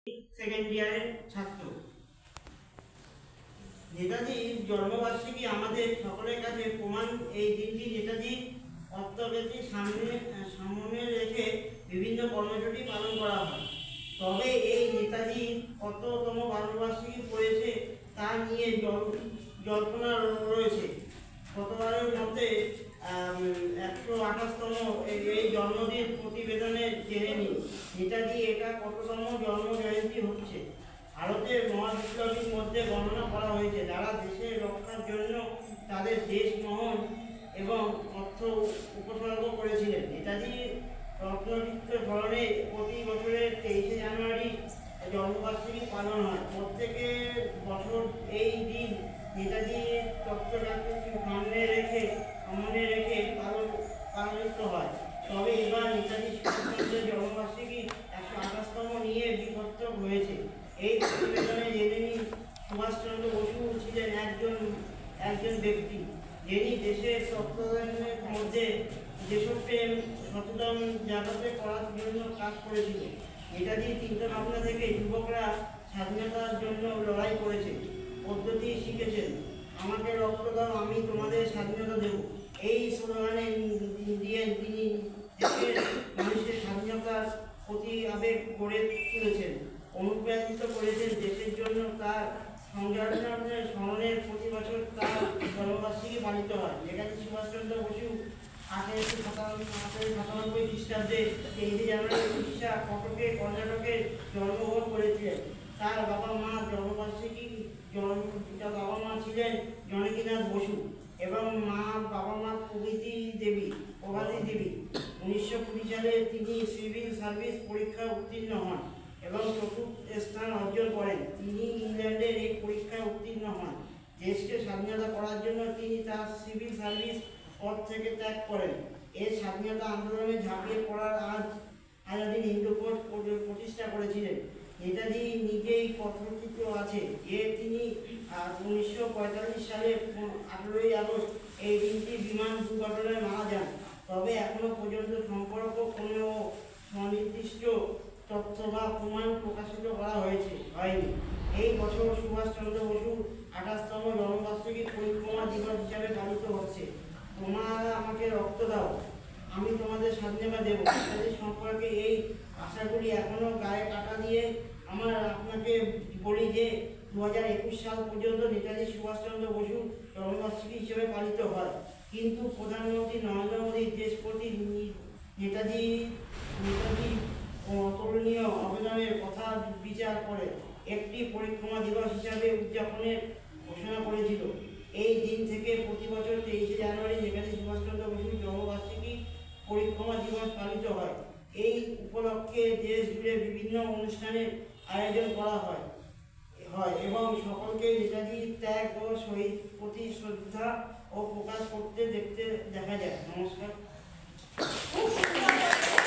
Second ইয়ারের ছাত্র। নেতাজির জন্মবার্ষিকী আমাদের সকলের কাছে প্রমাণ। এই দিনটি নেতাজির অর্থনীতি সামনে রেখে বিভিন্ন কর্মসূচি পালন করা হয়। তবে এই নেতাজির কততম জন্মবার্ষিকী পড়েছে তা নিয়ে জল্পনা রয়েছে। গতবারের মধ্যে 128তম এই জন্মদিন প্রতিবেদনে জেনে নিন নেতাজি এটা কততম জন্ম জয়ন্তী হচ্ছে। ভারতের মহাবিপ্লবীর মধ্যে গণনা করা হয়েছে যারা দেশের রক্ষার জন্য তাদের দেশ মহন এবং অর্থ উপসর্গ করেছিলেন। নেতাজি রত্নচিত্র ধরনের প্রতি বছরের 23শে জানুয়ারি জন্মবার্ষিকী পালন হয়। প্রত্যেকের বছর এই দিন নেতাজির তত্ত্বটাকে সামনে রেখে পালিত হয়। তবে এবার নেতাজি সুভাষচন্দ্রের জন্মবার্ষিকী 128তম নিয়ে বিভক্ত হয়েছে। এই প্রতিবেদনে জেনে নিন সুভাষচন্দ্র বসু ছিলেন একজন ব্যক্তি যিনি দেশের তত্ত্বাবধানের মধ্যে দেশপ্রেম সচেতন জাগ্রত করার জন্য কাজ করেছিলেন। নেতাজির চিন্তাভাবনা থেকে যুবকরা স্বাধীনতার জন্য লড়াই করেছে, পদ্ধতি শিখেছেন। আমাকে রক্ত দাও, আমি তোমাদের স্বাধীনতা দেব, এই স্লোগানে দিয়ে তিনি দেশের মানুষের স্বাধীনতার প্রতি আবেগ গড়ে তুলেছেন, অনুপ্রাণিত করেছেন দেশের জন্য। তার সংগ্রামের স্মরণের প্রতি বছর তার জন্মবার্ষিকী পালিত হয়। নেতাজি সুভাষচন্দ্র বসু 1897 খ্রিস্টাব্দে 23শে জানুয়ারি উড়িষ্যা কটকে কর্ণাটকে জন্মগ্রহণ করেছিলেন। তার বাবা মা ছিলেন জনকীনাথ বসু এবং বাবা মা প্রভাতী দেবী। 1920 সালে তিনি সিভিল সার্ভিস পরীক্ষা উত্তীর্ণ হন এবং চতুর্থ স্থান অর্জন করেন। তিনি ইংল্যান্ডের এই পরীক্ষায় উত্তীর্ণ হন। দেশকে স্বাধীনতা করার জন্য তিনি তার সিভিল সার্ভিস পদ থেকে ত্যাগ করেন। এই স্বাধীনতা আন্দোলনে ঝাঁপিয়ে পড়ার আজাদি হিন্দু ফৌজ প্রতিষ্ঠা করেছিলেন। নেতাজি নিজেই কথিত আছে যে তিনি 1945 সালে 18ই আগস্ট এই দিনটি বিমান দুর্ঘটনায় মারা যান। তবে এখনো পর্যন্ত সম্পর্ক কোনো সুনির্দিষ্ট তথ্য বা প্রমাণ প্রকাশিত করা হয়নি। এই বছর সুভাষচন্দ্র বসুর 28তম জন্মবার্ষিকী পরিক্রমা দিবস হিসাবে পালিত হচ্ছে। তোমরা আমাকে রক্ত দাও, আমি তোমাদের স্বাধীনতা দেব, নেতাজির সম্পর্কে এই আশাগুলি এখনো গায়ে কাটা দিয়ে আমার আপনাকে বলি যে 2021 সাল পর্যন্ত নেতাজি সুভাষচন্দ্র বসুর জন্মবার্ষিকী হিসেবে পালিত হয়। কিন্তু প্রধানমন্ত্রী নরেন্দ্র মোদীর দেশ প্রতি নেতাজি অতুলনীয় অবদানের কথা বিচার করে একটি পরিক্রমা দিবস হিসাবে উদযাপনের ঘোষণা করেছিল। এই দিন থেকে প্রতি বছর 23শে জানুয়ারি নেতাজি সুভাষচন্দ্র বসুর জন্মবার্ষিকী পরিক্রমা দিবস পালিত হয়। এই উপলক্ষে দেশ জুড়ে বিভিন্ন অনুষ্ঠানের আয়োজন করা হয় এবং সকলকে নেতাজির ত্যাগ ও শহীদ প্রতি শ্রদ্ধা ও প্রকাশ করতে দেখা যায়। নমস্কার।